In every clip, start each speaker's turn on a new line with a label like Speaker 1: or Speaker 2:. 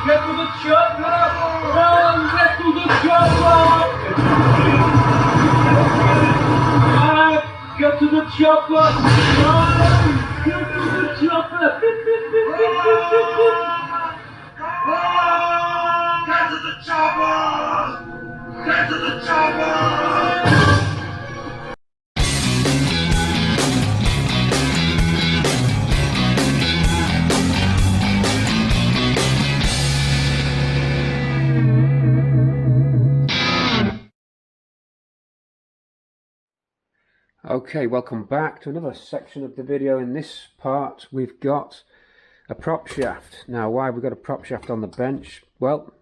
Speaker 1: Get to the chopper! Run! Get to the chopper! Get to the chopper! Run! Get to the chopper!
Speaker 2: Get to the chopper! Get to the chopper!
Speaker 3: Okay, welcome back to another section of the video. In this part we've got a prop shaft. Now, why have we got a prop shaft on the bench? Well,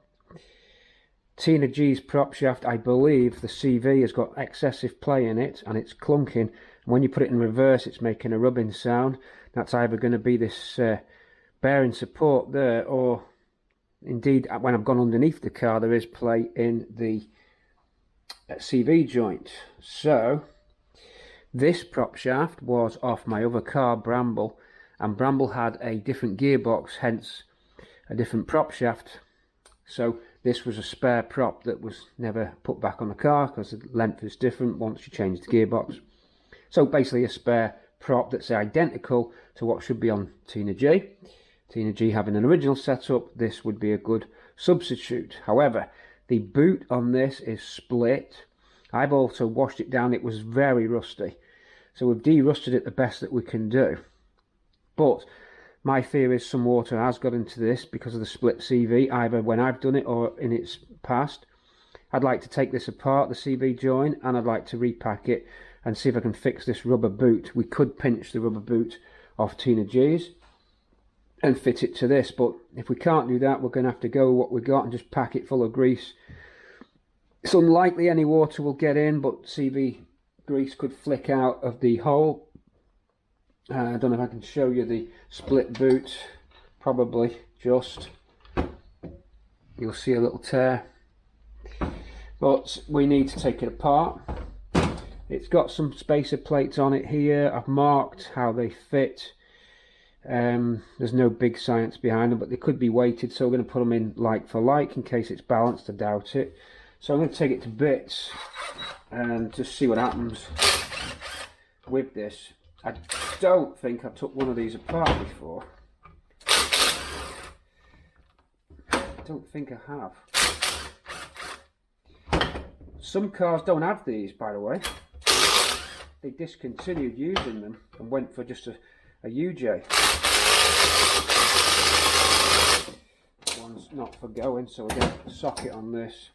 Speaker 3: Tina G's prop shaft, I believe the CV has got excessive play in it and it's clunking, and when you put it in reverse it's making a rubbing sound. That's either going to be this bearing support there, or indeed when I've gone underneath the car there is play in the CV joint. So this prop shaft was off my other car, Bramble, and Bramble had a different gearbox, hence a different prop shaft. So this was a spare prop that was never put back on the car because the length is different once you change the gearbox. So basically a spare prop that's identical to what should be on Tina G. Tina G having an original setup, this would be a good substitute. However, the boot on this is split. I've also washed it down, it was very rusty. So we've de-rusted it the best that we can do. But my fear is some water has got into this because of the split CV, either when I've done it or in its past. I'd like to take this apart, the CV joint, and I'd like to repack it and see if I can fix this rubber boot. We could pinch the rubber boot off Tina G's and fit it to this, but if we can't do that, we're going to have to go with what we got and just pack it full of grease. It's unlikely any water will get in, but CV grease could flick out of the hole. I don't know if I can show you the split boot. Probably just. You'll see a little tear. But we need to take it apart. It's got some spacer plates on it here. I've marked how they fit. There's no big science behind them, but they could be weighted, so we're going to put them in like for like in case it's balanced. I doubt it. So I'm going to take it to bits and just see what happens with this. I don't think I took one of these apart before. I don't think I have. Some cars don't have these, by the way. They discontinued using them and went for just a UJ. One's not for going, so we're going to socket on this.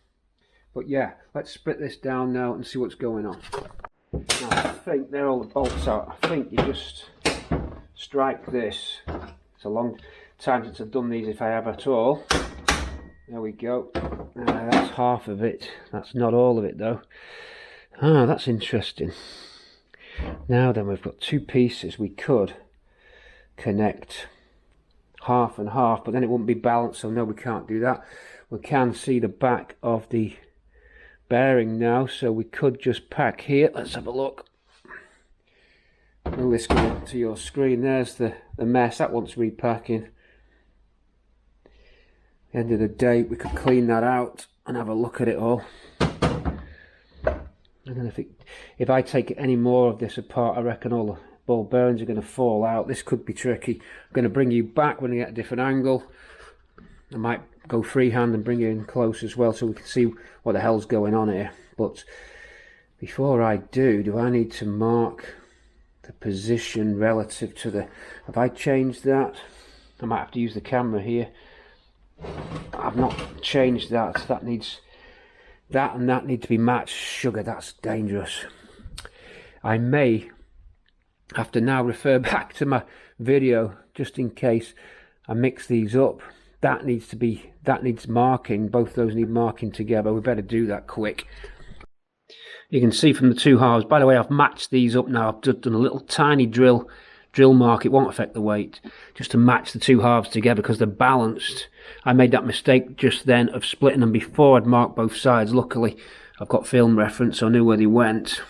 Speaker 3: But yeah, let's split this down now and see what's going on. Now, I think they're all the bolts out. I think you just strike this. It's a long time since I've done these, if I have at all. There we go. That's half of it. That's not all of it though. Ah, that's interesting. Now then, we've got two pieces. We could connect half and half, but then it wouldn't be balanced, so no, we can't do that. We can see the back of the bearing now, so we could just pack here. Let's have a look. Will this go up to your screen? There's the mess. That wants repacking. End of the day, we could clean that out and have a look at it all. And then if I take any more of this apart, I reckon all the ball bearings are going to fall out. This could be tricky. I'm going to bring you back when I get a different angle. I might go freehand and bring you in close as well so we can see what the hell's going on here. But before I do I need to mark the position relative to the... Have I changed that? I might have to use the camera here. I've not changed that. That needs... That and that need to be matched. Sugar, that's dangerous. I may have to now refer back to my video just in case I mix these up. That needs marking. Both those need marking together. We better do that quick. You can see from the two halves. By the way, I've matched these up now. I've just done a little tiny drill mark. It won't affect the weight. Just to match the two halves together because they're balanced. I made that mistake just then of splitting them before I'd marked both sides. Luckily, I've got film reference, so I knew where they went.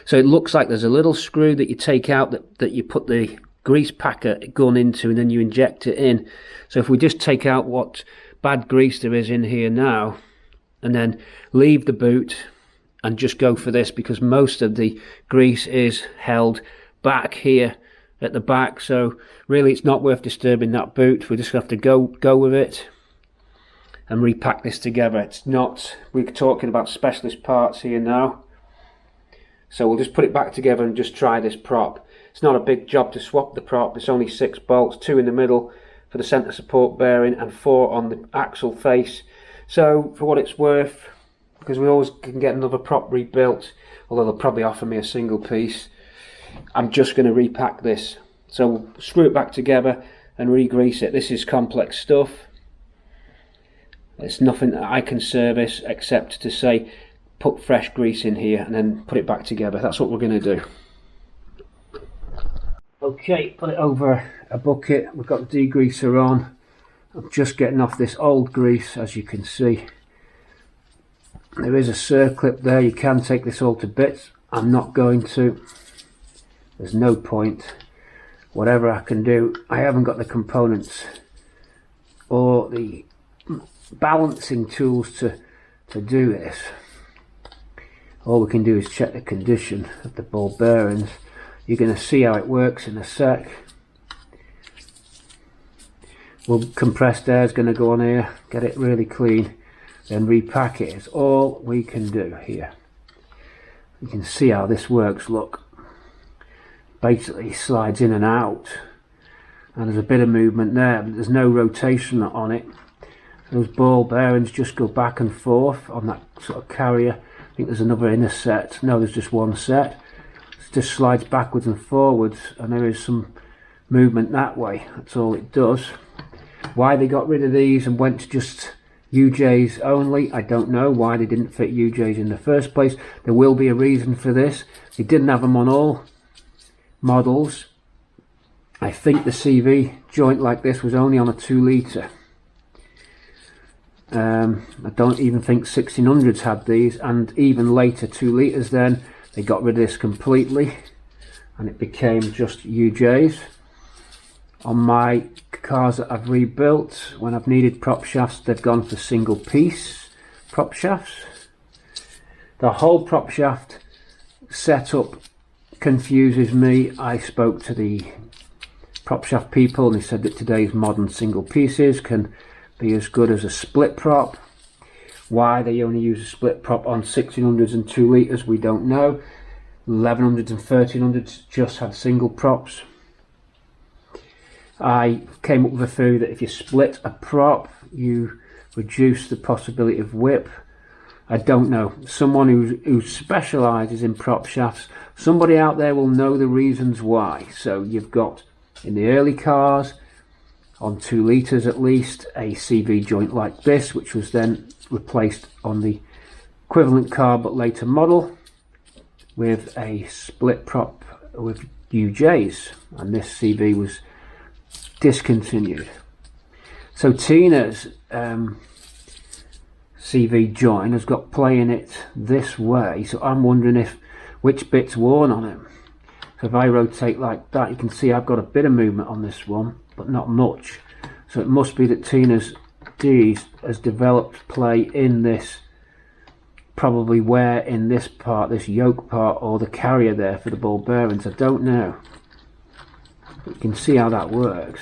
Speaker 3: So it looks like there's a little screw that you take out that you put the grease packer gun into, and then you inject it in. So if we just take out what bad grease there is in here now, and then leave the boot and just go for this, because most of the grease is held back here at the back, so really it's not worth disturbing that boot. We just have to go with it and repack this together. It's not, we're talking about specialist parts here now, so we'll just put it back together and just try this prop. It's not a big job to swap the prop. It's only 6 bolts, 2 in the middle for the center support bearing and 4 on the axle face. So for what it's worth, because we always can get another prop rebuilt, although they'll probably offer me a single piece, I'm just going to repack this. So we'll screw it back together and re-grease it. This is complex stuff. It's nothing that I can service except to say put fresh grease in here and then put it back together. That's what we're going to do. Okay, put it over a bucket. We've got the degreaser on. I'm just getting off this old grease, as you can see. There is a circlip there. You can take this all to bits. I'm not going to. There's no point. Whatever I can do, I haven't got the components or the balancing tools to do this. All we can do is check the condition of the ball bearings. You're going to see how it works in a sec. Well, compressed air is going to go on here, get it really clean, then repack it. It's all we can do here. You can see how this works. Look, basically slides in and out, and there's a bit of movement there, but there's no rotation on it. Those ball bearings just go back and forth on that sort of carrier. I think there's another inner set. No, there's just one set. It just slides backwards and forwards, and there is some movement that way. That's all it does. Why they got rid of these and went to just UJs only, I don't know. Why they didn't fit UJs in the first place. There will be a reason for this. They didn't have them on all models. I think the CV joint like this was only on a 2 litre. I don't even think 1600s had these, and even later 2 litres then they got rid of this completely and it became just UJs. On my cars that I've rebuilt, when I've needed prop shafts, they've gone for single piece prop shafts. The whole prop shaft setup confuses me. I spoke to the prop shaft people and they said that today's modern single pieces can be as good as a split prop. Why they only use a split prop on 1600s and 2 litres, we don't know. 1100s and 1300s just had single props. I came up with a theory that if you split a prop, you reduce the possibility of whip. I don't know. Someone who specialises in prop shafts, somebody out there will know the reasons why. So you've got, in the early cars, on 2 litres at least, a CV joint like this, which was then replaced on the equivalent car but later model with a split prop with UJs, and this CV was discontinued. So Tina's CV joint has got playing it this way, so I'm wondering if which bit's worn on it. So if I rotate like that, you can see I've got a bit of movement on this one, but not much. So it must be that Tina's D's has developed play in this, probably where in this part, this yoke part, or the carrier there for the ball bearings. I don't know. But you can see how that works.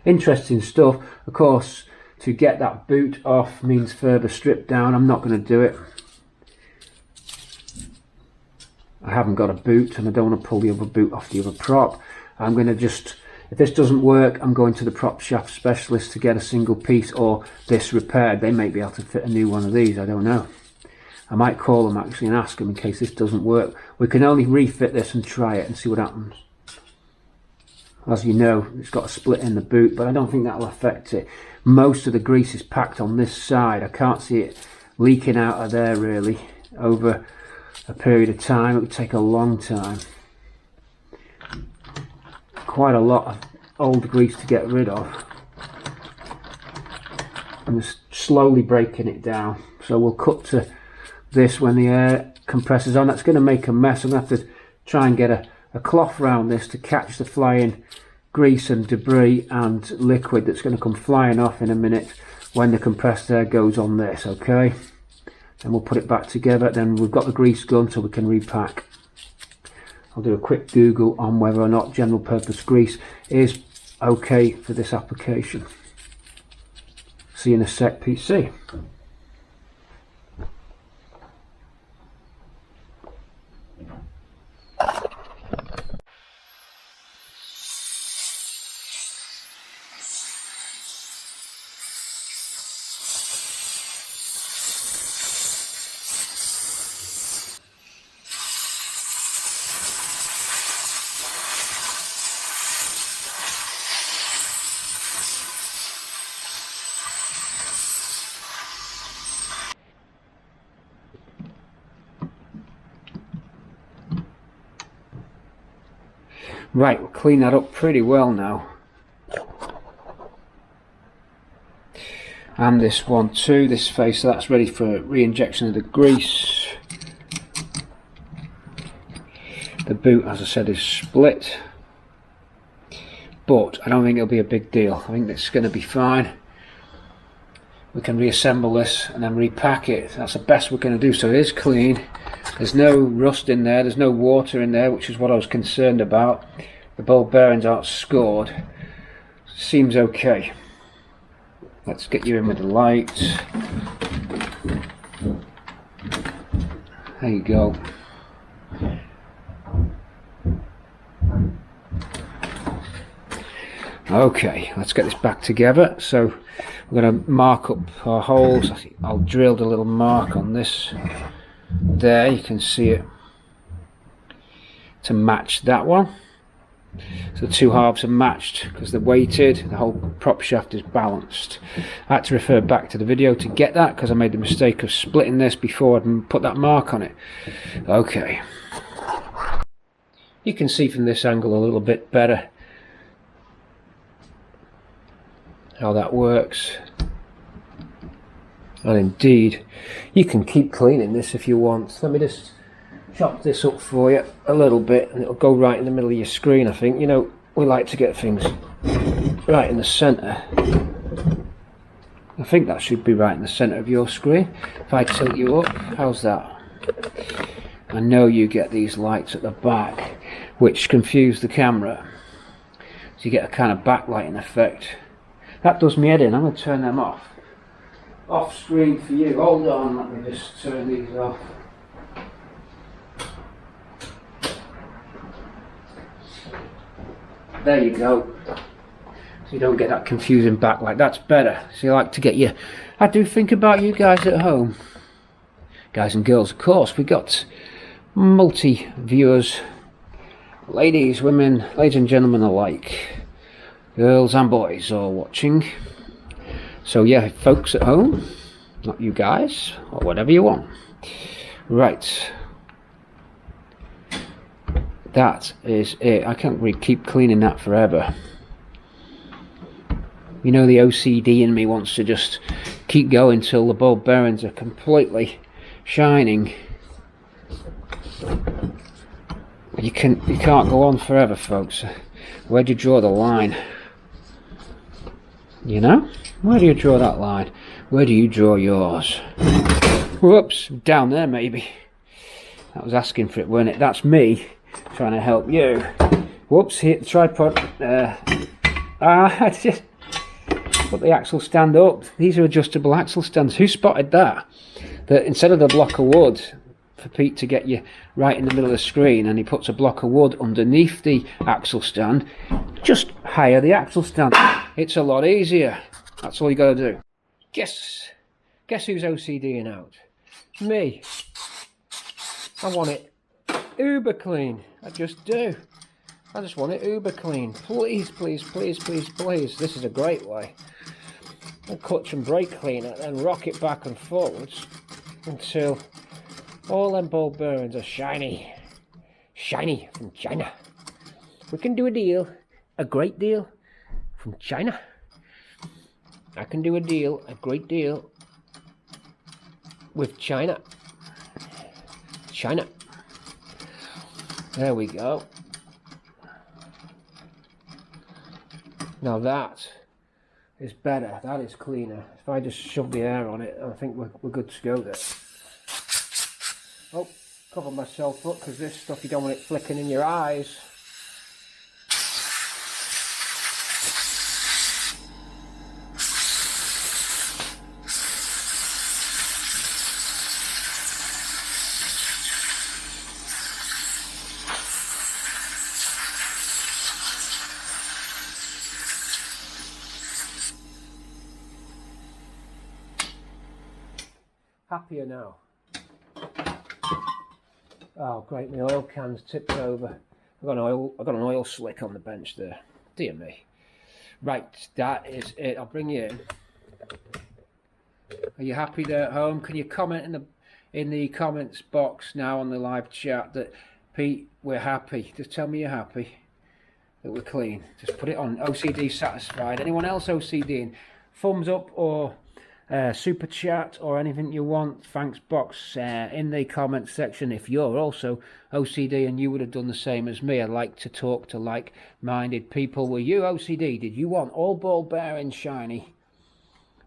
Speaker 3: Interesting stuff. Of course, to get that boot off means further strip down. I'm not going to do it. I haven't got a boot and I don't want to pull the other boot off the other prop. I'm going to just, if this doesn't work, I'm going to the prop shaft specialist to get a single piece or this repaired. They may be able to fit a new one of these, I don't know. I might call them actually and ask them in case this doesn't work. We can only refit this and try it and see what happens. As you know, it's got a split in the boot, but I don't think that'll affect it. Most of the grease is packed on this side. I can't see it leaking out of there really over a period of time. It would take a long time. Quite a lot of old grease to get rid of. I'm just slowly breaking it down. So we'll cut to this when the air compressors on. That's going to make a mess. I'm going to have to try and get a cloth round this to catch the flying grease and debris and liquid that's going to come flying off in a minute when the compressed air goes on this. Okay, and we'll put it back together. Then we've got the grease gun so we can repack. I'll do a quick Google on whether or not general purpose grease is okay for this application. See you in a sec, PC. Right, we'll clean that up pretty well now. And this one too, this face, so that's ready for re-injection of the grease. The boot, as I said, is split, but I don't think it'll be a big deal. I think it's going to be fine. We can reassemble this and then repack it. That's the best we're going to do. So it is clean. There's no rust in there, there's no water in there, which is what I was concerned about. The ball bearings aren't scored. Seems okay. Let's get you in with the light. There you go. Okay, let's get this back together. So we're going to mark up our holes. I'll drill a little mark on this. There, you can see it to match that one. So the two halves are matched because they're weighted. The whole prop shaft is balanced. I had to refer back to the video to get that because I made the mistake of splitting this before I'd put that mark on it. Okay, you can see from this angle a little bit better how that works. And indeed, you can keep cleaning this if you want. Let me just chop this up for you a little bit and it'll go right in the middle of your screen. I think, you know, we like to get things right in the centre. I think that should be right in the centre of your screen. If I tilt you up, how's that? I know you get these lights at the back which confuse the camera, so you get a kind of backlighting effect. That does me head in. I'm going to turn them off screen for you. Hold on, let me just turn these off. There you go. So you don't get that confusing backlight. That's better. So you like to get your... I do think about you guys at home. Guys and girls, of course. We got multi-viewers. Ladies, women, ladies and gentlemen alike. Girls and boys all watching. So yeah, folks at home, not you guys, or whatever you want. Right. That is it. I can't really keep cleaning that forever. You know, the OCD in me wants to just keep going till the ball bearings are completely shining. You can't go on forever, folks. Where do you draw the line? You know? Where do you draw that line? Where do you draw yours? Whoops, down there maybe. That was asking for it, wasn't it? That's me trying to help you. Whoops, hit the tripod. I just put the axle stand up. These are adjustable axle stands. Who spotted that? That instead of the block of wood, for Pete to get you right in the middle of the screen, and he puts a block of wood underneath the axle stand, just hire the axle stand. It's a lot easier. That's all you got to do. Guess who's OCDing out? Me. I want it uber clean. I just do. I just want it uber clean. Please, please, please, please, please. This is a great way. A clutch and brake cleaner, then rock it back and forwards until all them ball bearings are shiny. Shiny from China. We can do a deal. A great deal from China. I can do a deal, a great deal with China. China. There we go. Now that is better, that is cleaner. If I just shove the air on it, I think we're good to go there. Oh, cover myself up because this stuff you don't want it flicking in your eyes. Happier now. Oh great, my oil can's tipped over. I've got an oil slick on the bench there. Dear me. Right, that is it. I'll bring you in. Are you happy there at home? Can you comment in the comments box now on the live chat that Pete, we're happy. Just tell me you're happy that we're clean. Just put it on. OCD satisfied. Anyone else OCDing? Thumbs up or super chat or anything you want, thanks box in the comments section. If you're also OCD and you would have done the same as me, I'd like to talk to like-minded people. Were you OCD? Did you want all ball bearings shiny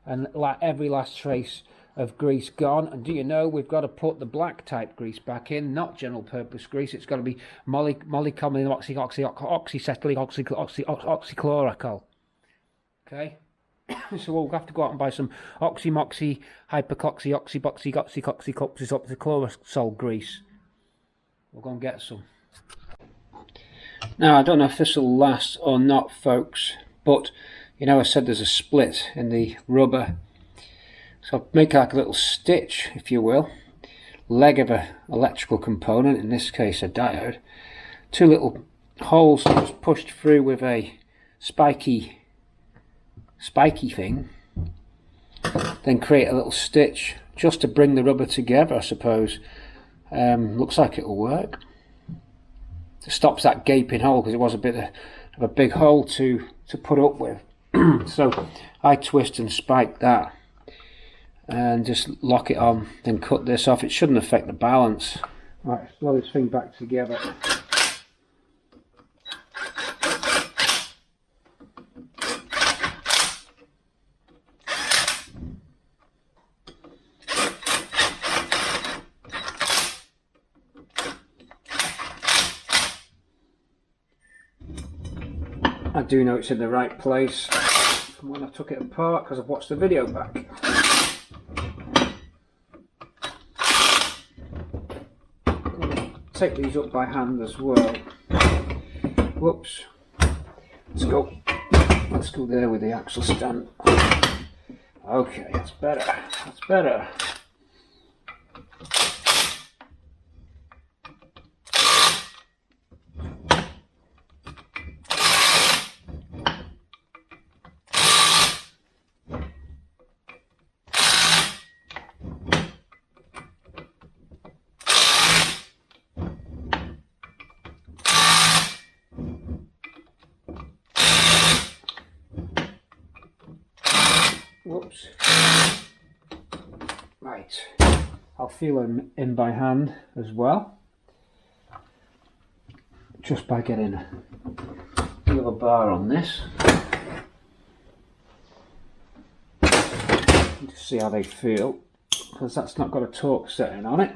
Speaker 3: and like every last trace of grease gone? And do you know we've got to put the black type grease back in, not general purpose grease. It's got to be molycommon oxychloroalkyl. Okay. So we'll have to go out and buy some oxymoxy, hypercoxy, oxyboxy, oxychlorosol grease. We'll go and get some. Now I don't know if this will last or not, folks, but you know I said there's a split in the rubber. So I'll make like a little stitch, if you will, leg of an electrical component, in this case a diode, two little holes just pushed through with a spiky thing, then create a little stitch just to bring the rubber together, I suppose. Looks like it'll work. It stops that gaping hole because it was a bit of a big hole to put up with. So I twist and spike that and just lock it on, then cut this off. It shouldn't affect the balance. Right, let's blow this thing back together. I do know it's in the right place from when I took it apart because I've watched the video back. Take these up by hand as well. Whoops. Let's go there with the axle stand. Okay, that's better. That's better. Whoops. Right, I'll feel them in by hand as well, just by getting the other bar on this. Just see how they feel, because that's not got a torque setting on it,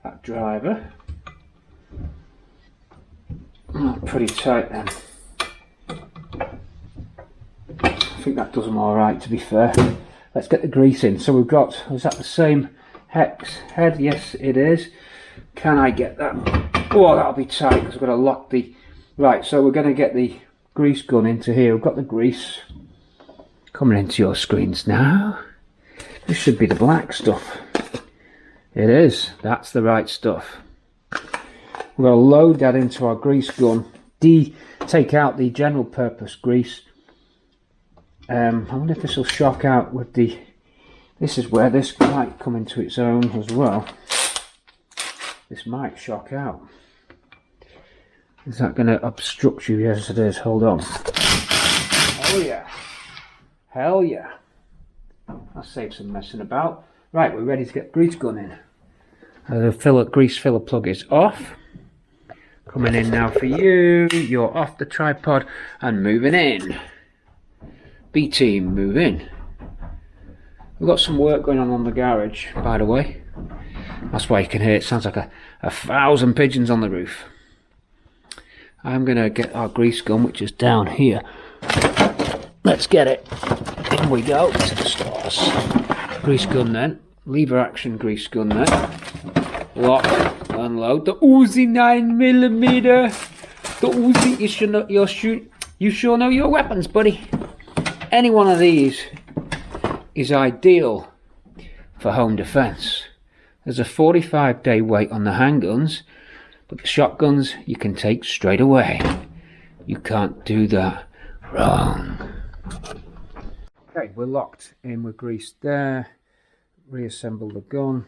Speaker 3: that driver. Oh, pretty tight then. I think that does them all right, to be fair. Let's get the grease in. So we've got, is that the same hex head? Yes, it is. Can I get that? Oh, that'll be tight because we've got to lock the... Right, so we're going to get the grease gun into here. We've got the grease coming into your screens now. This should be the black stuff. It is. That's the right stuff. We're going to load that into our grease gun. Take out the general purpose grease. I wonder if this will shock out with the... This is where this might come into its own as well. This might shock out. Is that going to obstruct you? Yes, it is. Hold on. Oh yeah. Hell yeah. I'll save some messing about. Right, we're ready to get grease gun in. The grease filler plug is off. Coming in now for you. You're off the tripod and moving in. B team, move in. We've got some work going on the garage, by the way. That's why you can hear it sounds like a 1,000 pigeons on the roof. I'm going to get our grease gun, which is down here. Let's get it. In we go to the stores. Grease gun then. Lever action grease gun then. Lock, unload. The Uzi 9mm. The Uzi, you sure know your weapons, buddy. Any one of these is ideal for home defense. There's a 45-day wait on the handguns, but the shotguns you can take straight away. You can't do that wrong. Okay, we're locked in with grease there. Reassemble the gun.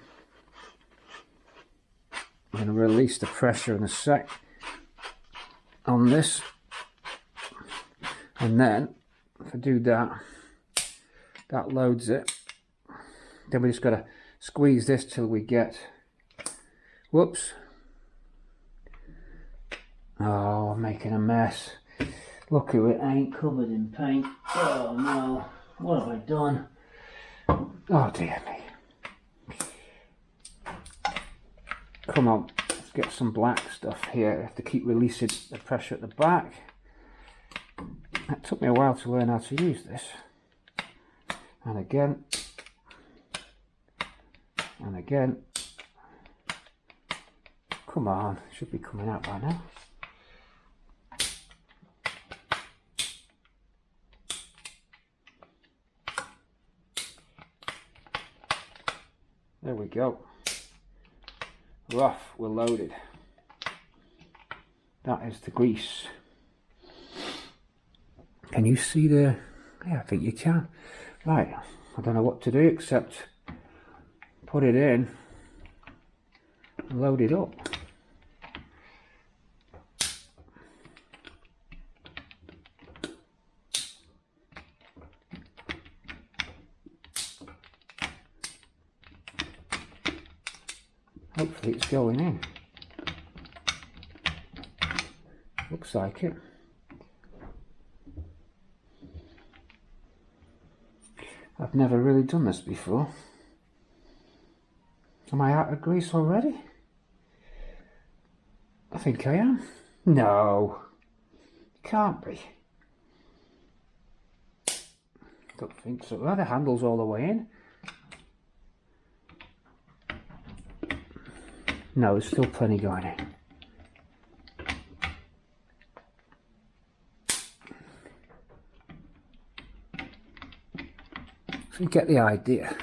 Speaker 3: I'm going to release the pressure in a sec on this, and then if I do that, that loads it. Then we just got to squeeze this till we get, whoops, oh, I'm making a mess. Look who it ain't, covered in paint. Oh no, what have I done? Oh dear me. Come on, let's get some black stuff here. I have to keep releasing the pressure at the back. It took me a while to learn how to use this. And again. And again. Come on, it should be coming out by now. There we go. Rough, we're loaded. That is the grease. Can you see the... Yeah, I think you can. Right, I don't know what to do except put it in and load it up. Hopefully it's going in. Looks like it. I've never really done this before. Am I out of grease already? I think I am. No, can't be. Don't think so. Well, the handle's all the way in. No, there's still plenty going in. So you get the idea.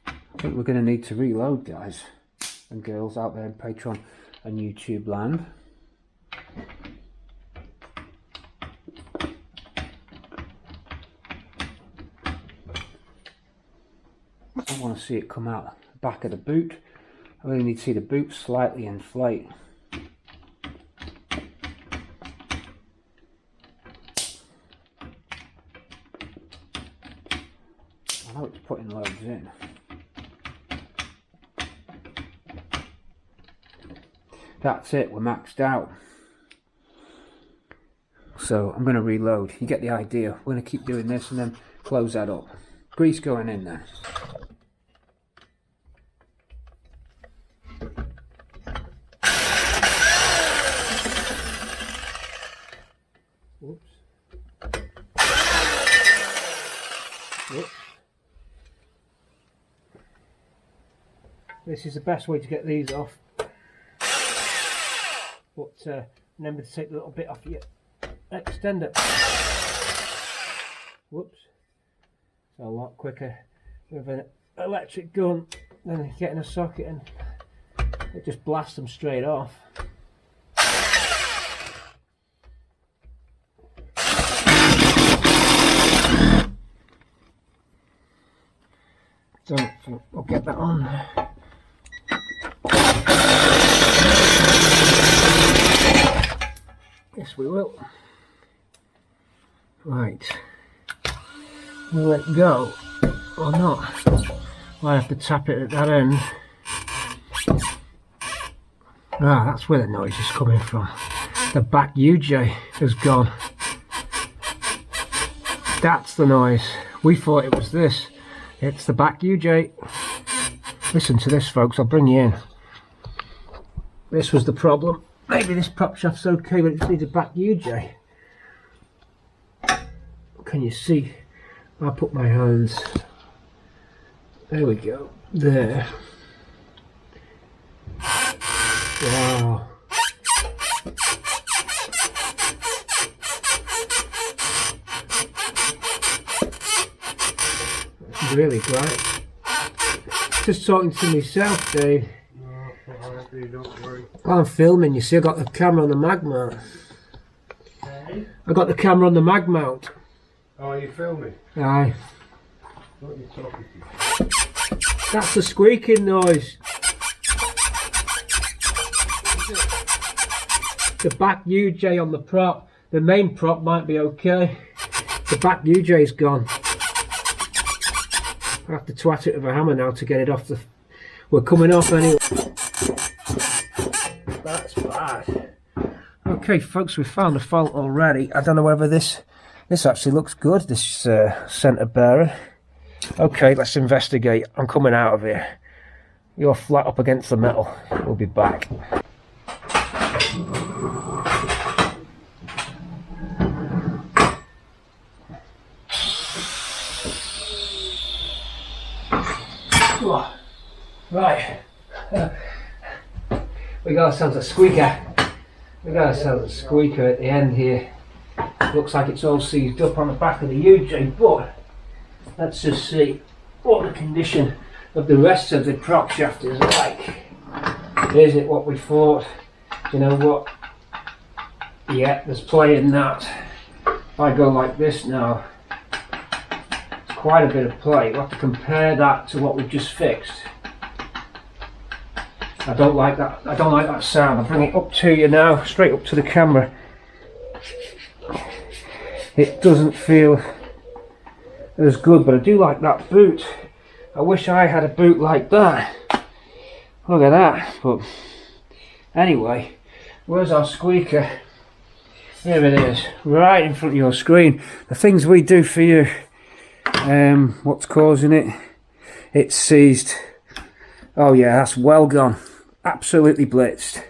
Speaker 3: I think we're going to need to reload, guys and girls out there in Patreon and YouTube land. I want to see it come out the back of the boot. I really need to see the boot slightly inflate. I know it's putting loads in. That's it, we're maxed out. So I'm going to reload. You get the idea. We're going to keep doing this and then close that up. Grease going in there. Whoops. Whoops. This is the best way to get these off. But remember to take a little bit off your extender. Whoops. It's a lot quicker with an electric gun than getting a socket, and it just blasts them straight off. So I'll get that on there. Yes, we will. Right. We'll let go or not. I have to tap it at that end. Ah, that's where the noise is coming from. The back UJ has gone. That's the noise. We thought it was this. It's the back UJ. Listen to this, folks. I'll bring you in. This was the problem. Maybe this prop shaft's okay, but it just needs a back UJ. Can you see? I'll put my hands. There we go. There. Wow. That's really bright. Just talking to myself, Dave.
Speaker 2: Don't worry.
Speaker 3: I'm filming, you see. I got the camera on the mag mount.
Speaker 2: Hey?
Speaker 3: I got the camera on the mag mount.
Speaker 2: Oh, are you filming?
Speaker 3: Aye.
Speaker 2: What are you talking to?
Speaker 3: That's the squeaking noise. The back UJ on the prop. The main prop might be okay. The back UJ's gone. I have to twat it with a hammer now to get it off the... We're coming off anyway. That's bad. Okay, folks, we found the fault already. I don't know whether this actually looks good, this centre bearer. Okay, let's investigate. I'm coming out of here. You're flat up against the metal. We'll be back. Right. We got ourselves a squeaker. We got ourselves a squeaker at the end here. Looks like it's all seized up on the back of the UJ, but let's just see what the condition of the rest of the prop shaft is like. Is it what we thought? You know what? Yeah, there's play in that. If I go like this now, it's quite a bit of play. We'll have to compare that to what we've just fixed. I don't like that. I don't like that sound. I'll bring it up to you now, straight up to the camera. It doesn't feel as good, but I do like that boot. I wish I had a boot like that. Look at that. But anyway, where's our squeaker? Here it is, right in front of your screen. The things we do for you. What's causing it? It's seized. Oh yeah, that's well gone. Absolutely blitzed.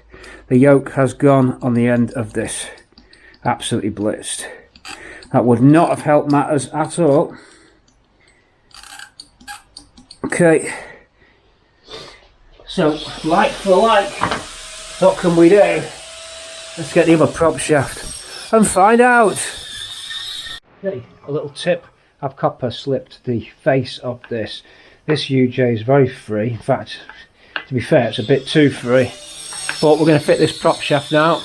Speaker 3: The yoke has gone on the end of this. Absolutely blitzed. That would not have helped matters at all. Okay. So, like for like, what can we do? Let's get the other prop shaft and find out. Okay, a little tip. I've copper slipped the face of this. This UJ is very free. In fact, to be fair, it's a bit too free. But we're going to fit this prop shaft now.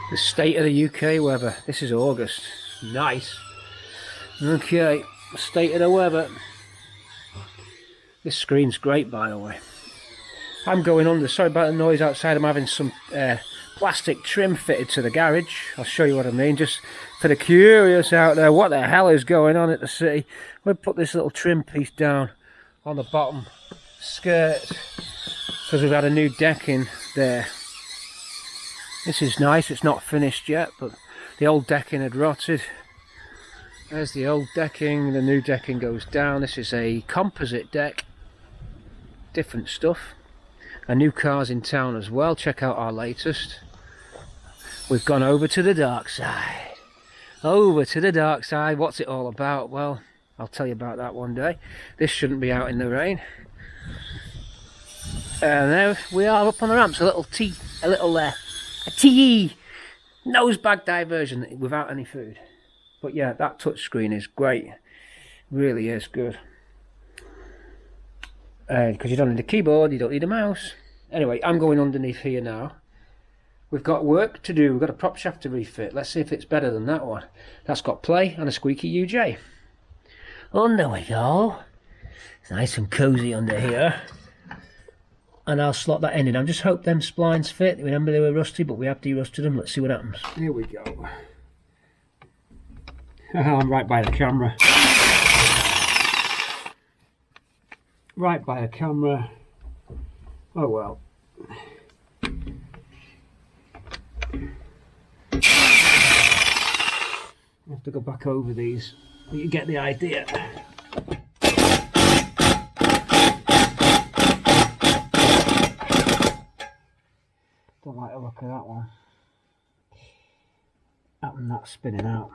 Speaker 3: The state of the UK weather. This is August. Nice. Okay, state of the weather. This screen's great, by the way. I'm going under. Sorry about the noise outside. I'm having some plastic trim fitted to the garage. I'll show you what I mean. Just for the curious out there, what the hell is going on at the city? We'll put this little trim piece down on the bottom skirt because we've had a new decking there. This is nice. It's not finished yet, but the old decking had rotted. There's the old decking. The new decking goes down. This is a composite deck. Different stuff. A new car's in town as well. Check out our latest. We've gone over to the dark side. Over to the dark side. What's it all about? Well, I'll tell you about that one day. This shouldn't be out in the rain. And there we are up on the ramps. A TE nose bag diversion without any food. But yeah, that touch screen is great. Really is good. Because you don't need a keyboard, you don't need a mouse. Anyway, I'm going underneath here now. We've got work to do. We've got a prop shaft to refit. Let's see if it's better than that one. That's got play and a squeaky UJ. Under we go. It's nice and cozy under here. And I'll slot that in. I just hope them splines fit. Remember they were rusty, but we have derusted them. Let's see what happens. Here we go. I'm right by the camera. right by the camera. Oh well. I have to go back over these, but you get the idea. Don't like the look of that one. That one not spinning out.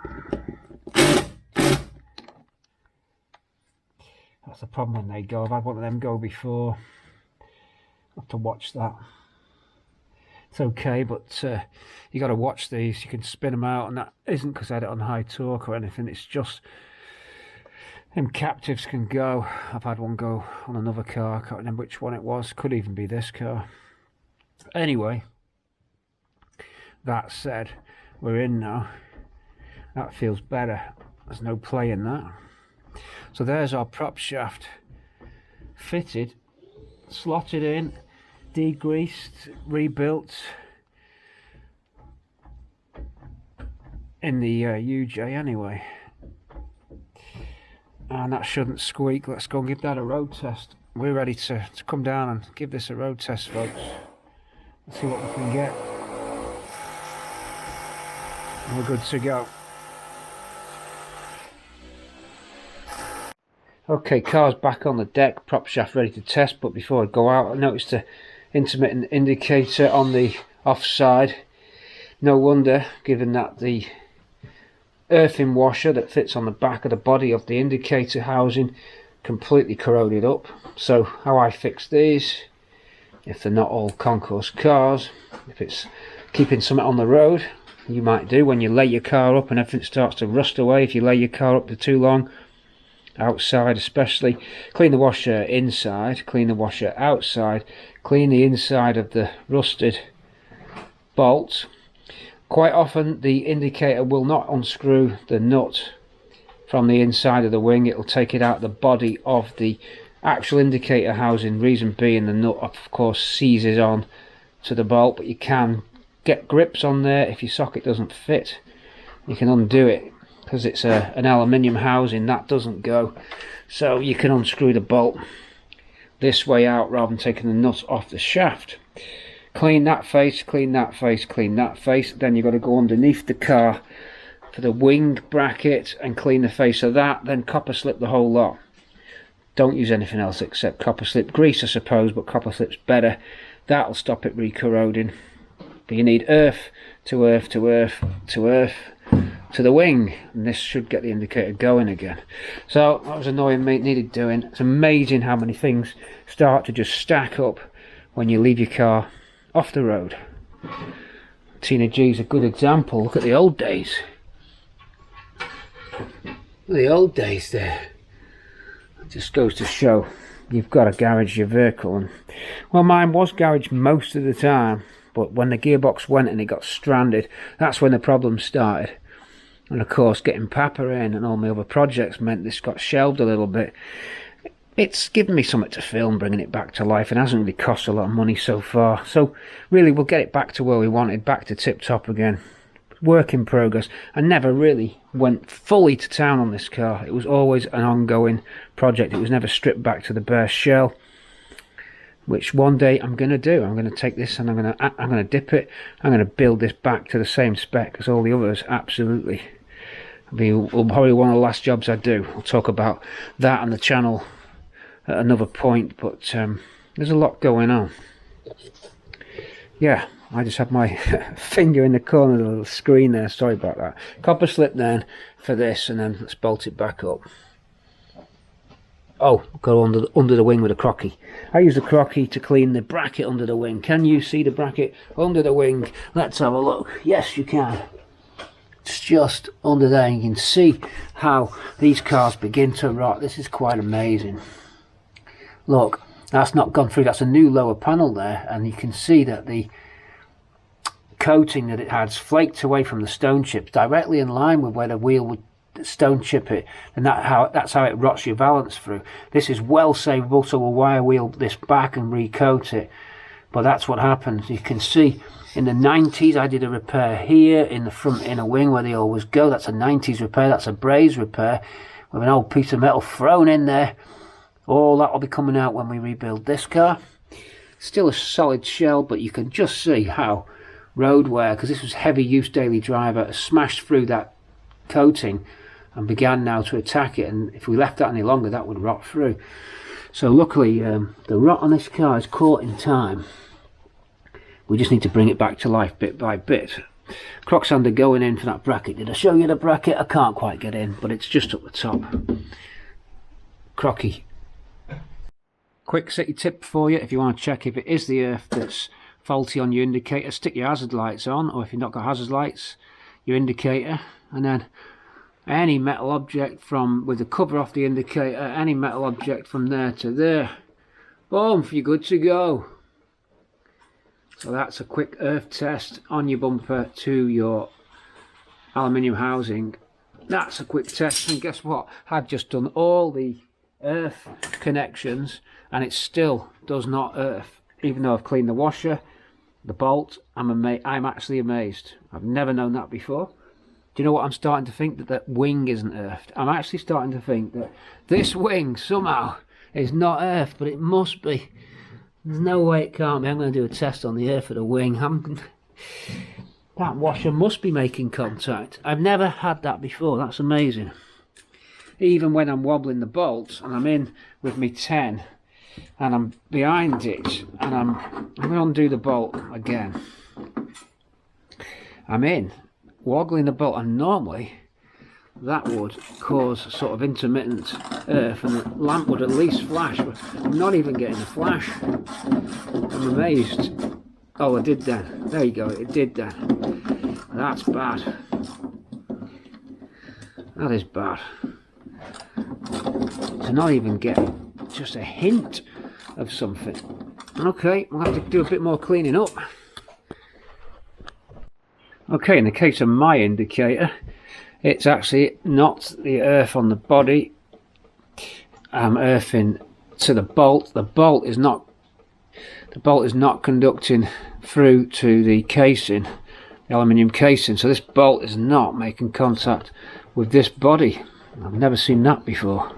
Speaker 3: That's the problem when they go. I've had one of them go before. I have to watch that. It's okay, but you got to watch these. You can spin them out, and that isn't because I had it on high torque or anything. It's just them captives can go. I've had one go on another car. I can't remember which one it was. Could even be this car. Anyway, that said, we're in now. That feels better. There's no play in that. So there's our prop shaft fitted, slotted in, degreased, rebuilt in the UJ anyway. And that shouldn't squeak. Let's go and give that a road test. We're ready to come down and give this a road test, folks. Let's see what we can get. We're good to go. Okay, car's back on the deck, prop shaft ready to test, but before I go out I noticed the intermittent indicator on the offside. No wonder, given that the earthing washer that fits on the back of the body of the indicator housing completely corroded up. So how I fix these, if they're not all concourse cars, if it's keeping something on the road, you might do when you lay your car up and everything starts to rust away. If you lay your car up for too long, outside especially, clean the washer inside, clean the washer outside, clean the inside of the rusted bolts. Quite often the indicator will not unscrew the nut from the inside of the wing. It'll take it out the body of the actual indicator housing, reason being the nut of course seizes on to the bolt, but you can get grips on there. If your socket doesn't fit, you can undo it, because it's an aluminium housing that doesn't go, so you can unscrew the bolt this way out rather than taking the nut off the shaft. Clean that face, clean that face, clean that face. Then you've got to go underneath the car for the wing bracket and clean the face of that, then copper slip the whole lot. Don't use anything else except copper slip grease, I suppose, but copper slip's better. That'll stop it re-corroding. But you need earth to earth to earth to earth to the wing, and this should get the indicator going again. So that was annoying me, it needed doing. It's amazing how many things start to just stack up when you leave your car off the road. Tina G's a good example. Look at the old days. The old days there. It just goes to show you've got to garage your vehicle. And well, mine was garaged most of the time, but when the gearbox went and it got stranded, that's when the problem started. And of course getting Papa in and all my other projects meant this got shelved a little bit. It's given me something to film, bringing it back to life, and hasn't really cost a lot of money so far. So really we'll get it back to where we wanted, back to tip top again. Work in progress. I never really went fully to town on this car. It was always an ongoing project. It was never stripped back to the bare shell, which one day I'm going to do. I'm going to take this and I'm going to dip it. I'm going to build this back to the same spec as all the others. Absolutely. It'll be probably one of the last jobs I do. I'll talk about that on the channel at another point, but there's a lot going on. Yeah, I just had my finger in the corner of the little screen there. Sorry about that. Copper slip then for this, and then let's bolt it back up. Oh, go under the wing with a crocky. I use the crocky to clean the bracket under the wing. Can you see the bracket under the wing? Let's have a look. Yes, you can. It's just under there. You can see how these cars begin to rot. This is quite amazing. Look, that's not gone through. That's a new lower panel there, and you can see that the coating that it has flaked away from the stone chips directly in line with where the wheel would stone chip it, and that's how it rots your valance through. This is well savable, so we'll wire wheel this back and recoat it. But that's what happens. You can see in the 90s I did a repair here in the front inner wing where they always go. That's a 90s repair. That's a braze repair with an old piece of metal thrown in there All that will be coming out when we rebuild this car. Still a solid shell, but you can just see how road wear, because this was heavy use daily driver, smashed through that coating and began now to attack it, and if we left that any longer that would rot through. So luckily the rot on this car is caught in time. We just need to bring it back to life bit by bit. Croc sander going in for that bracket. Did I show you the bracket? I can't quite get in, but it's just up the top. Crocky. Quick city tip for you: if you want to check if it is the earth that's faulty on your indicator, stick your hazard lights on, or if you've not got hazard lights, your indicator, and then any metal object from, with the cover off the indicator, any metal object from there to there, boom, you're good to go. So that's a quick earth test on your bumper to your aluminium housing. That's a quick test, and guess what? I've just done all the earth connections and it still does not earth, even though I've cleaned the washer, the bolt. I'm actually amazed. I've never known that before. Do you know what I'm starting to think? That that wing isn't earthed. I'm actually starting to think that this wing somehow is not earthed, but it must be. There's no way it can't be. I'm going to do a test on the earth of the wing. That washer must be making contact. I've never had that before. That's amazing. Even when I'm wobbling the bolts and I'm in with me 10 and I'm behind it and I'm going to undo the bolt again. I'm in, woggling the bolt, and normally that would cause sort of intermittent earth and the lamp would at least flash, but I'm not even getting a flash. I'm amazed. Oh, it did then. There you go, it did then. That's bad. That is bad. To not even get just a hint of something. Okay, we'll have to do a bit more cleaning up. Okay, in the case of my indicator, it's actually not the earth on the body. I'm earthing to the bolt. The bolt is not conducting through to the casing, the aluminium casing. So this bolt is not making contact with this body. I've never seen that before.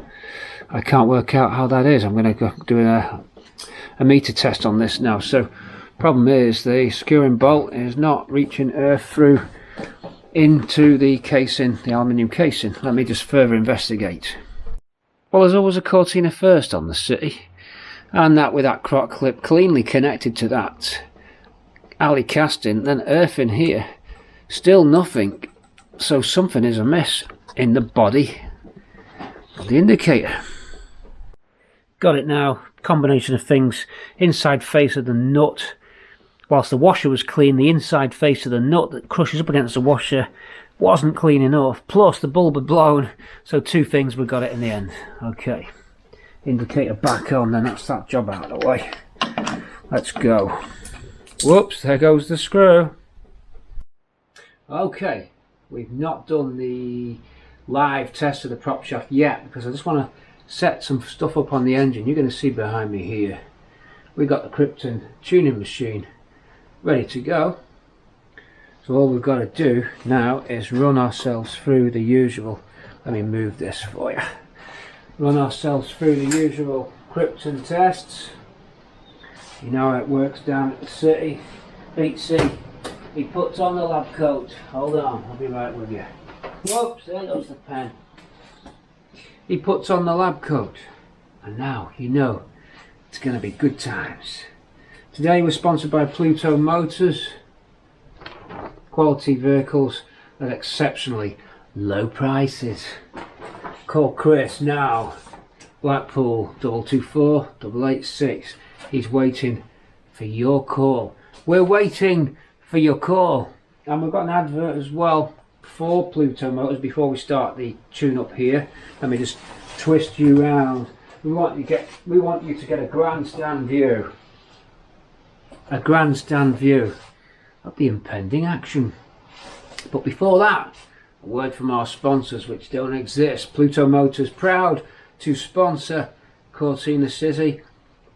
Speaker 3: I can't work out how that is. I'm going to go do a meter test on this now. So problem is the skewing bolt is not reaching earth through into the casing, the aluminium casing. Let me just further investigate. Well, there's always a Cortina first on the city, and that with that croc clip cleanly connected to that alley casting, then earth in here, still nothing. So something is amiss in the body of the indicator. Got it now. Combination of things. Inside face of the nut. Whilst the washer was clean, the inside face of the nut that crushes up against the washer wasn't clean enough. Plus the bulb had blown. So two things, we got it in the end. Okay. Indicator back on, then that's that job out of the way. Let's go. Whoops, there goes the screw. Okay. We've not done the live test of the prop shaft yet because I just want to set some stuff up on the engine. You're going to see behind me here we got the Krypton tuning machine ready to go. So all we've got to do now is run ourselves through the usual, let me move this for you, run ourselves through the usual Krypton tests. You know how it works down at the city. Beat C, he puts on the lab coat. Hold on, I'll be right with you. Whoops, there goes the pen. He puts on the lab coat, and now you know it's going to be good times. Today we're sponsored by Pluto Motors. Quality vehicles at exceptionally low prices. Call Chris now. Blackpool 224 886. He's waiting for your call. We're waiting for your call. And we've got an advert as well for Pluto Motors before we start the tune up here. Let me just twist you round. We want you to get a grandstand view. A grandstand view of the impending action. But before that, a word from our sponsors, which don't exist. Pluto Motors, proud to sponsor Cortina City.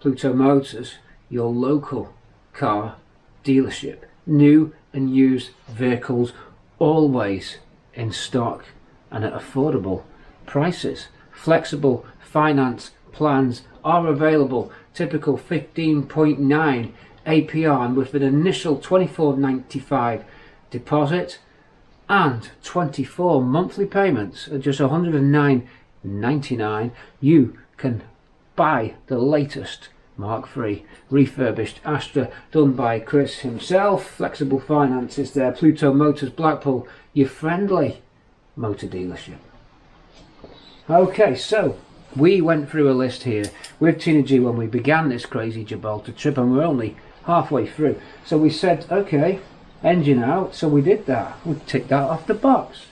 Speaker 3: Pluto Motors, your local car dealership. New and used vehicles, always in stock and at affordable prices. Flexible finance plans are available. Typical 15.9 APR and with an initial £24.95 deposit and 24 monthly payments at just £109.99, you can buy the latest Mark III refurbished Astra done by Chris himself. Flexible finance is there. Pluto Motors Blackpool, your friendly motor dealership. Okay, so we went through a list here with Tina G when we began this crazy Gibraltar trip, and we're only halfway through. So we said, okay, engine out, so we did that. We ticked that off the box.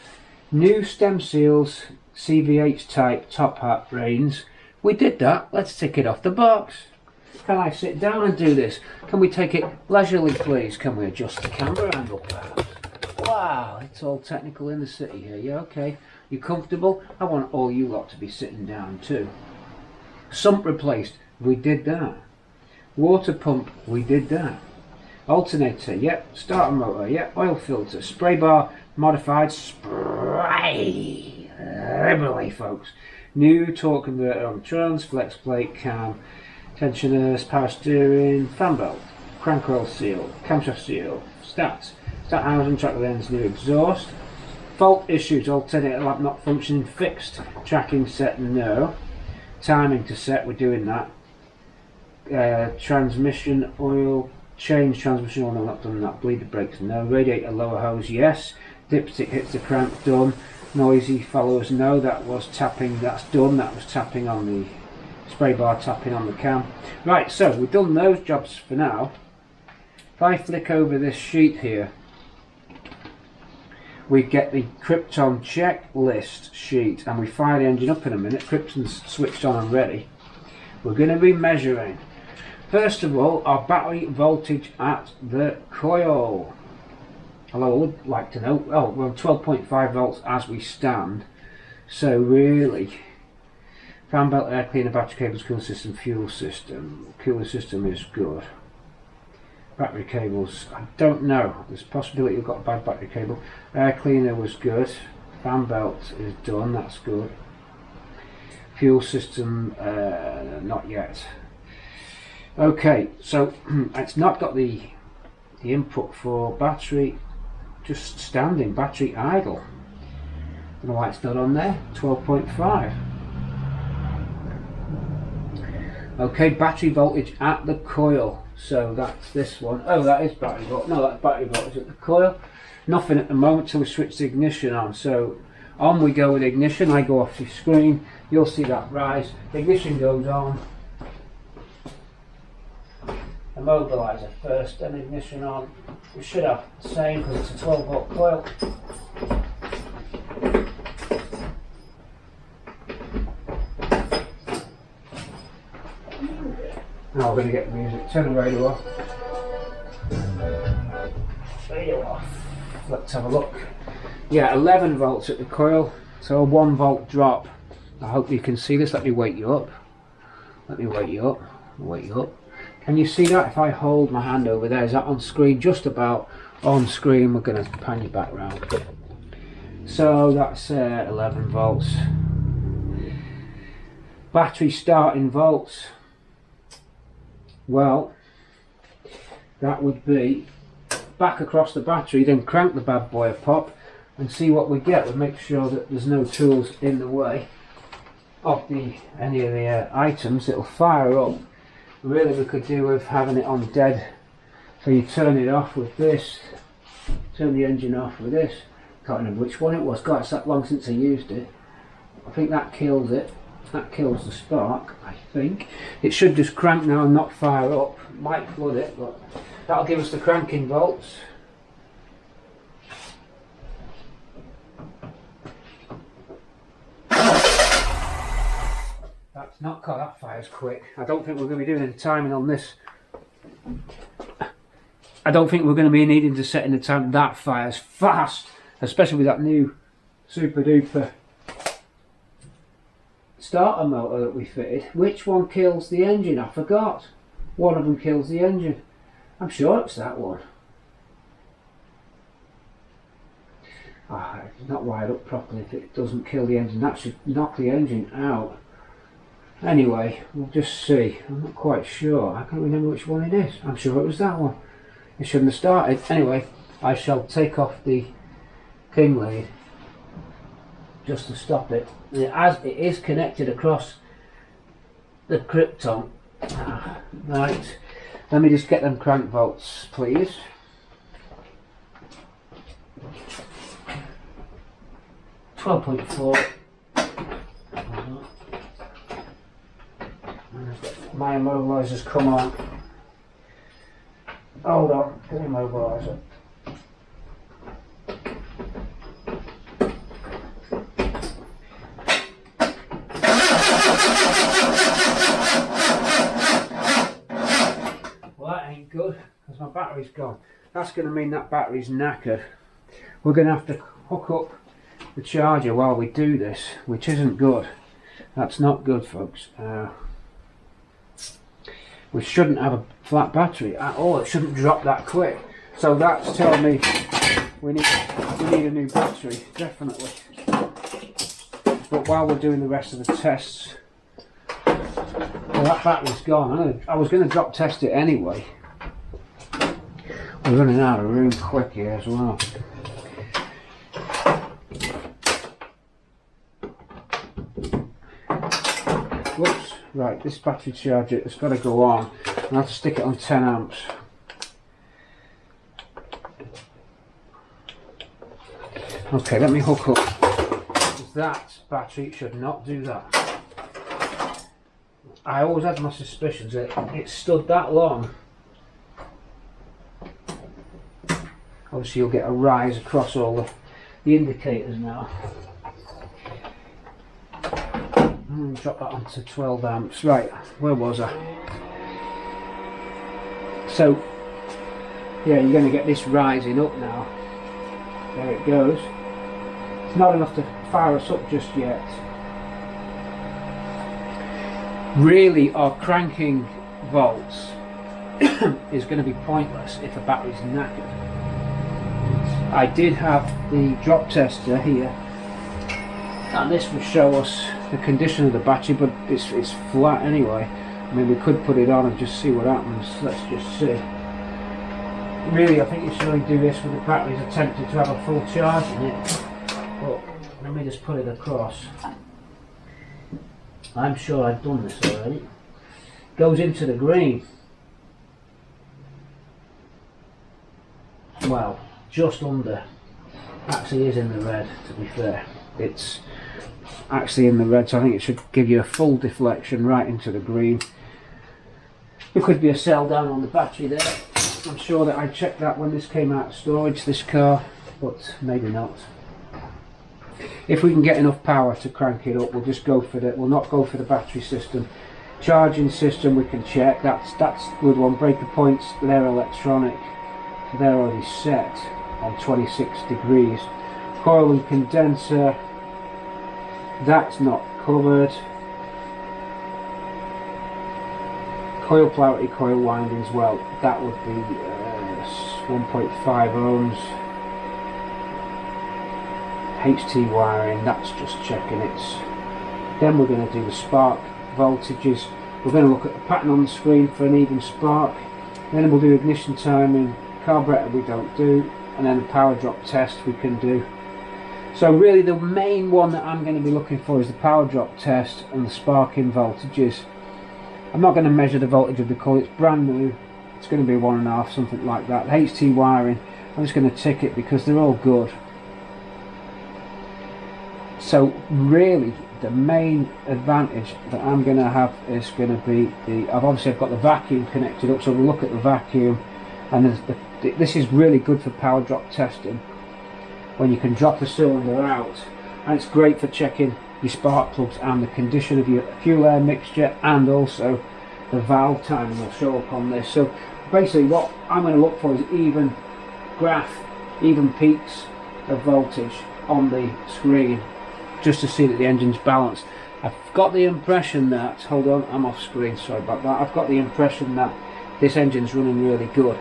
Speaker 3: New stem seals, CVH type top hat reins. We did that. Let's tick it off the box. Can I sit down and do this? Can we take it leisurely, please? Can we adjust the camera angle, perhaps? Wow, it's all technical in the city here. Yeah, okay. You comfortable? I want all you lot to be sitting down too. Sump replaced. We did that. Water pump. We did that. Alternator. Yep. Starter motor. Yep. Oil filter. Spray bar modified. Spray. Everywhere, folks. New torque converter on trans. Flex plate. Cam. Tensioners. Power steering. Fan belt. Crank oil seal. Camshaft seal. Stats. Stat housing. Track lens. New exhaust. Fault issues, alternator lamp not functioning, fixed. Tracking set, no. Timing to set, we're doing that. Transmission oil, change transmission oil, no, not done that. Bleed the brakes, no. Radiator lower hose, yes. Dipstick hits the crank, done. Noisy followers, no. That was tapping, that's done. That was tapping on the spray bar, tapping on the cam. Right, so we've done those jobs for now. If I flick over this sheet here, we get the Krypton checklist sheet, and we fire the engine up in a minute. Krypton's switched on and ready. We're going to be measuring, first of all, our battery voltage at the coil. Although I would like to know, oh, we're on 12.5 volts as we stand. So really, fan belt, air cleaner, battery cables, cooler system, fuel system. Cooler system is good. Battery cables, I don't know. There's a possibility you've got a bad battery cable. Air cleaner was good. Fan belt is done, that's good. Fuel system, not yet. Okay, so it's not got the input for battery, just standing, battery idle. I don't know why it's not on there. 12.5. Okay, battery voltage at the coil. So that's this one. Oh, that is battery voltage. No, that's battery voltage at the coil. Nothing at the moment till we switch the ignition on. So on we go with ignition. I go off the screen. You'll see that rise. The ignition goes on. Immobilizer first, then ignition on. We should have the same because it's a 12 volt coil. Now we're going to get the music. Turn the radio off. Radio off. Let's have a look. Yeah, 11 volts at the coil, so a 1 volt drop. I hope you can see this. Let me wake you up. Let me wake you up. Wake you up. Can you see that? If I hold my hand over there, is that on screen? Just about on screen. We're going to pan you back round. So that's 11 volts. Battery starting volts. Well, that would be back across the battery, then crank the bad boy a pop and see what we get. We'll make sure that there's no tools in the way of any of the items. It'll fire up. Really, we could do with having it on dead. So you turn it off with this, turn the engine off with this. Can't remember which one it was. God, it's that long since I used it. I think that kills it. That kills the spark, I think. It should just crank now and not fire up. Might flood it, but that'll give us the cranking volts. That's not got that fires quick. I don't think we're going to be doing any timing on this. I don't think we're going to be needing to set in the time. That fires fast, especially with that new super duper starter motor that we fitted. Which one kills the engine? I forgot. One of them kills the engine. I'm sure it's that one. It's not wired up properly if it doesn't kill the engine. That should knock the engine out. Anyway, we'll just see. I'm not quite sure. I can't remember which one it is. I'm sure it was that one. It shouldn't have started. Anyway, I shall take off the ping lead just to stop it. As it is connected across the krypton. Right, let me just get them crank bolts, please. .4. My immobiliser's come on. Hold on, get the immobiliser. Well, that ain't good because my battery's gone. That's going to mean that battery's knackered. We're going to have to hook up the charger while we do this, which isn't good. That's not good, folks. We shouldn't have a flat battery at all. It shouldn't drop that quick. So that's telling me we need a new battery, definitely. But while we're doing the rest of the tests, well, that battery's gone. I was going to drop test it anyway. We're running out of room quick here as well. Whoops. Right, this battery charger, it's got to go on. I have to stick it on 10 amps. Okay, let me hook up. That battery should not do that. I always had my suspicions that it stood that long. Obviously you'll get a rise across all the indicators now. Drop that onto 12 amps. Right, where was I? So, yeah, you're going to get this rising up now. There it goes. It's not enough to fire us up just yet. Really, our cranking volts is going to be pointless if a battery's knackered. I did have the drop tester here, and this will show us the condition of the battery, but it's flat anyway. I mean, we could put it on and just see what happens. Let's just see. Really, I think you should only do this when the battery's attempted to have a full charge in it. But let me just put it across. I'm sure I've done this already. Goes into the green. Well, just under. Actually is in the red, to be fair. It's actually in the red, so I think it should give you a full deflection right into the green. There could be a cell down on the battery there. I'm sure that I checked that when this came out of storage, this car, but maybe not. If we can get enough power to crank it up, we'll just go for we'll not go for the battery system. Charging system we can check, that's good one. Breaker points, they're electronic, so they're already set on 26 degrees. Coil and condenser, that's not covered. Coil polarity, coil windings, well, that would be 1.5 ohms. HT wiring, that's just checking it. Then we're going to do the spark voltages. We're going to look at the pattern on the screen for an even spark. Then we'll do ignition timing. Carburetor we don't do, and then the power drop test we can do. So really the main one that I'm going to be looking for is the power drop test and the sparking voltages. I'm not going to measure the voltage of the coil, it's brand new, it's going to be 1.5, something like that. The HT wiring, I'm just going to tick it because they're all good. So really the main advantage that I'm going to have is going to be I've got the vacuum connected up, so we'll look at the vacuum, and this is really good for power drop testing when you can drop the cylinder out, and it's great for checking your spark plugs and the condition of your fuel air mixture, and also the valve timing will show up on this. So basically what I'm going to look for is even graph, even peaks of voltage on the screen, just to see that the engine's balanced. I've got the impression that, hold on, I'm off screen, sorry about that. I've got the impression that this engine's running really good.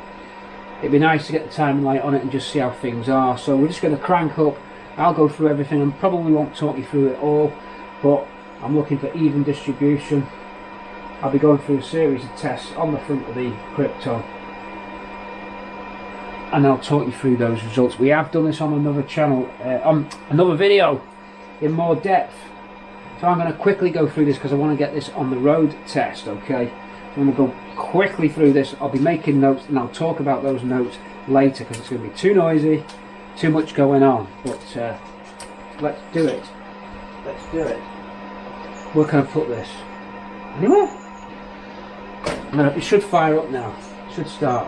Speaker 3: It'd be nice to get the timing light on it and just see how things are. So we're just going to crank up. I'll go through everything and probably won't talk you through it all, but I'm looking for even distribution. I'll be going through a series of tests on the front of the Krypton, and I'll talk you through those results. We have done this on another channel, on another video in more depth. So I'm going to quickly go through this because I want to get this on the road test, okay? So I'm going to go quickly through this. I'll be making notes and I'll talk about those notes later because it's going to be too noisy, too much going on. But let's do it. Let's do it. Where can I put this? Anywhere? It should fire up now. It should start.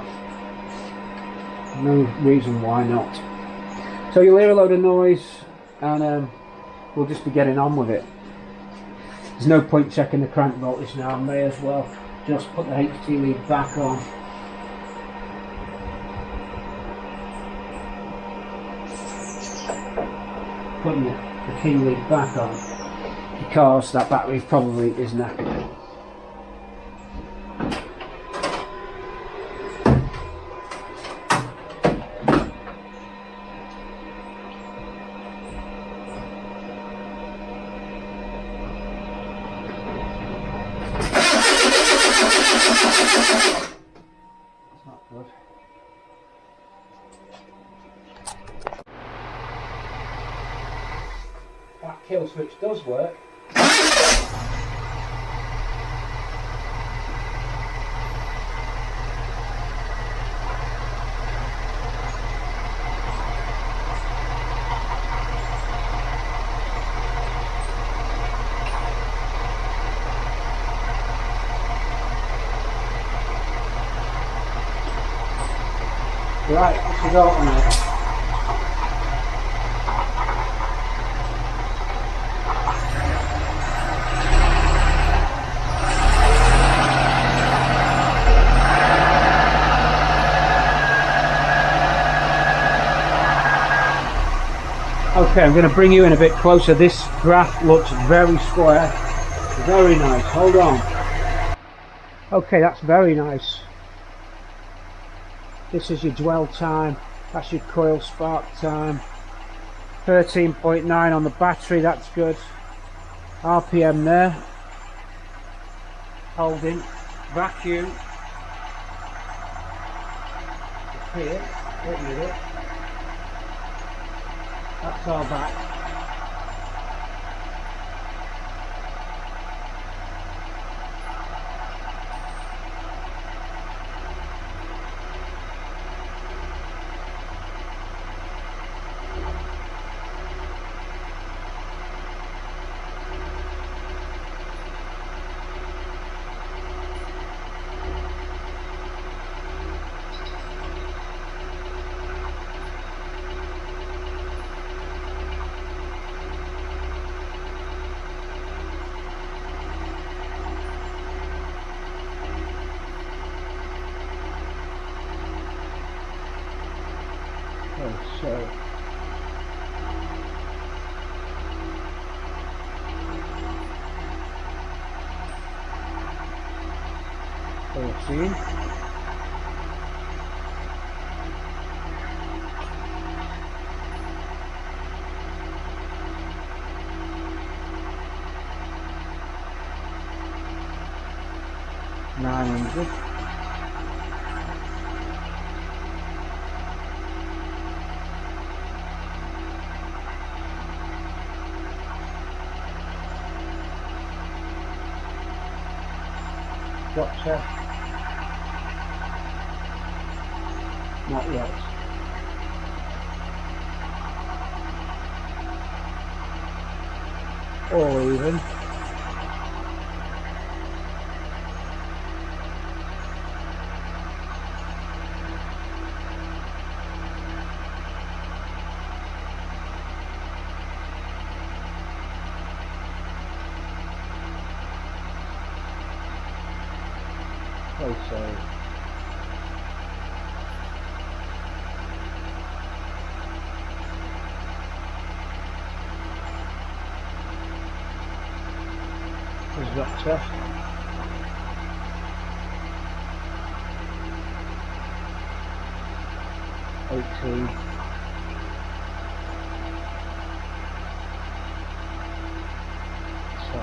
Speaker 3: No reason why not. So you'll hear a load of noise and we'll just be getting on with it. There's no point checking the crank voltage now. I may as well just put the HT lead back on. Putting the key lead back on because that battery probably is knackered. That kill switch does work. Right, this is alternator. Okay, I'm going to bring you in a bit closer. This graph looks very square. Very nice. Hold on. Okay, that's very nice. This is your dwell time. That's your coil spark time. 13.9 on the battery. That's good. RPM there. Holding. Vacuum. Here. Open it up. That's all back. So see. 900. Gotcha. Not yet. Or even. So there's that test. So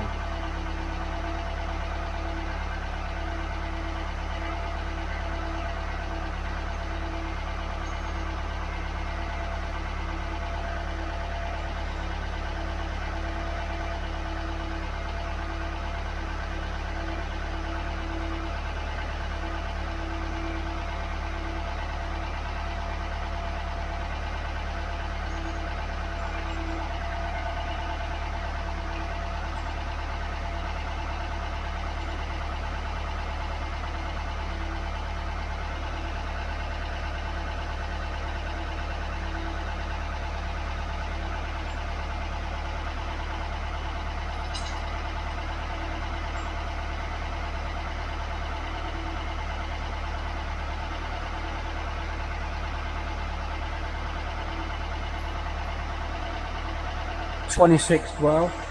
Speaker 3: 2612.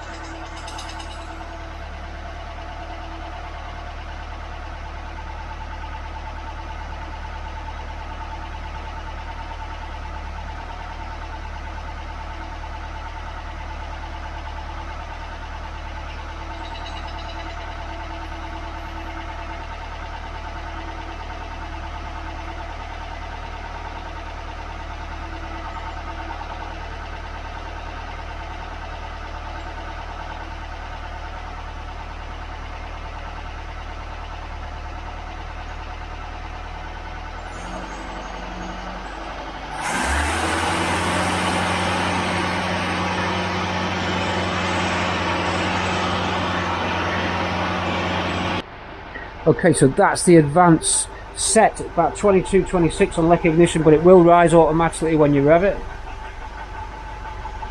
Speaker 3: Okay, so that's the advance set about 22, 26 on recognition, but it will rise automatically when you rev it.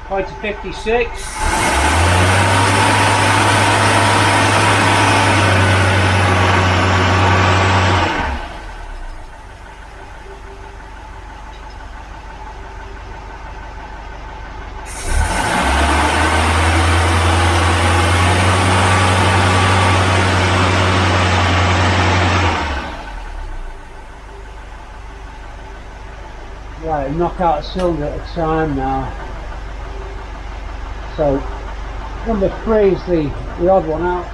Speaker 3: Point to 56. Right, knock out a cylinder at a time now. So number 3 is the odd one out.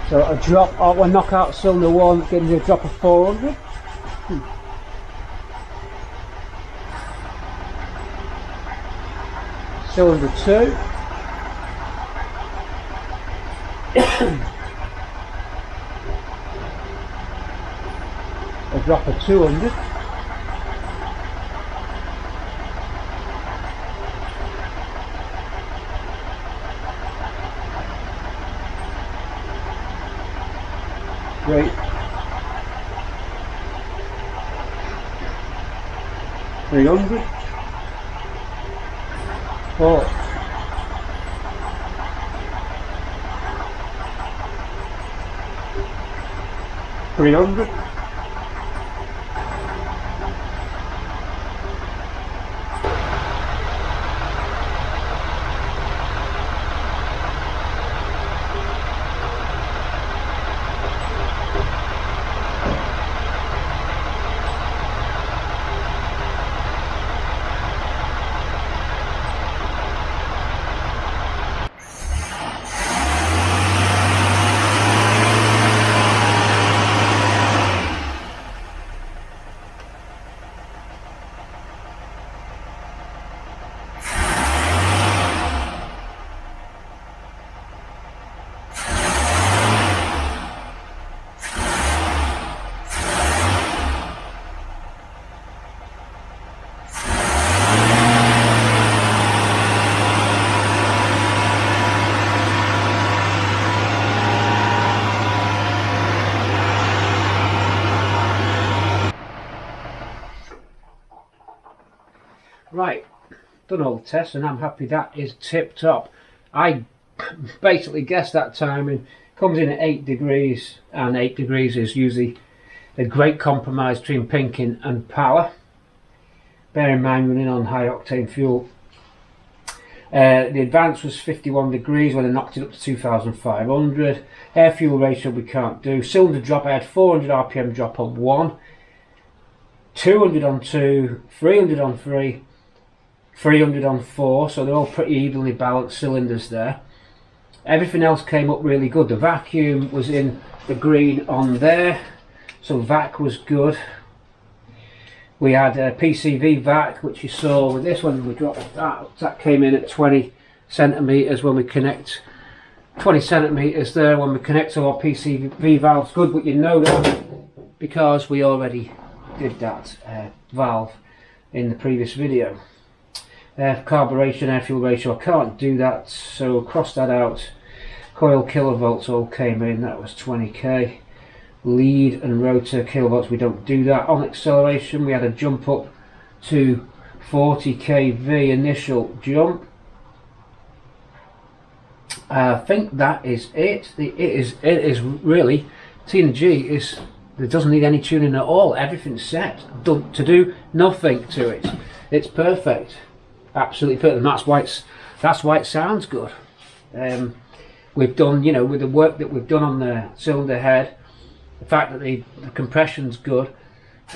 Speaker 3: So a drop, or we'll knock out cylinder 1, gives you a drop of 400. Cylinder 2. A drop of 200. Great. 300. 4. 300. Right, done all the tests and I'm happy that is tip top. I basically guessed that timing. Comes in at 8 degrees, and 8 degrees is usually a great compromise between pinking and power. Bear in mind running on high octane fuel. The advance was 51 degrees when I knocked it up to 2500. Air fuel ratio we can't do. Cylinder drop, I had 400 RPM drop on 1, 200 on 2, 300 on 3, 300 on 4, so they're all pretty evenly balanced cylinders there. Everything else came up really good. The vacuum was in the green on there, so vac was good. We had a PCV vac, which you saw with this one. We dropped that came in at 20 centimeters when we connect, 20 centimeters there when we connect to our PCV valves. Good, but you know that because we already did that valve in the previous video. Carburation, air fuel ratio, I can't do that, so cross that out. Coil kilovolts all came in, that was 20k. Lead and rotor kilovolts, we don't do that. On acceleration we had a jump up to 40 kV initial jump. I think that is it. It is really, T&G is, it doesn't need any tuning at all. Everything's set, done to do nothing to it. It's perfect. absolutely fit, and that's why it sounds good. We've done, you know, with the work that we've done on the cylinder head, the fact that the compression's good,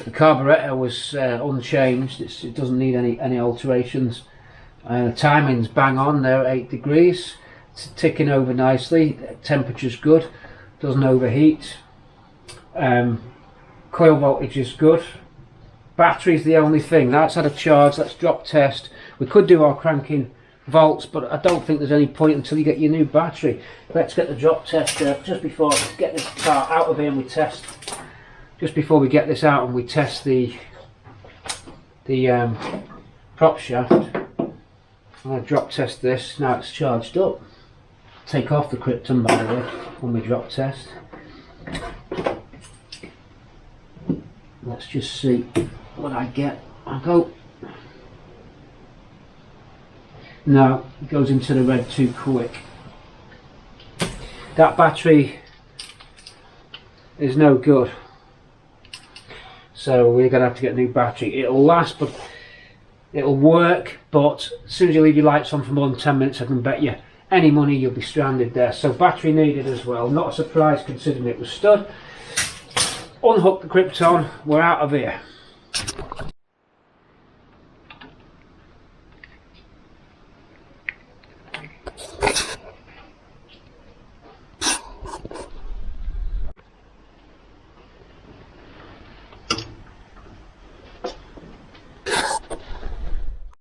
Speaker 3: the carburettor was unchanged, it doesn't need any alterations. The timing's bang on there at 8 degrees, it's ticking over nicely, the temperature's good, doesn't overheat, coil voltage is good, battery's the only thing. That's had a charge. Let's drop test. We could do our cranking volts, but I don't think there's any point until you get your new battery. Let's get the drop test just before, let's get this part out of here and we test, just before we get this out and we test the prop shaft. I'm going to drop test this. Now it's charged up. Take off the Krypton, by the way, when we drop test. Let's just see what I get. I'll go. No, it goes into the red too quick. That battery is no good, so we're going to have to get a new battery. It'll last, but it'll work, but as soon as you leave your lights on for more than 10 minutes, I can bet you any money you'll be stranded there. So battery needed as well. Not a surprise considering it was stud. Unhook the Krypton, we're out of here.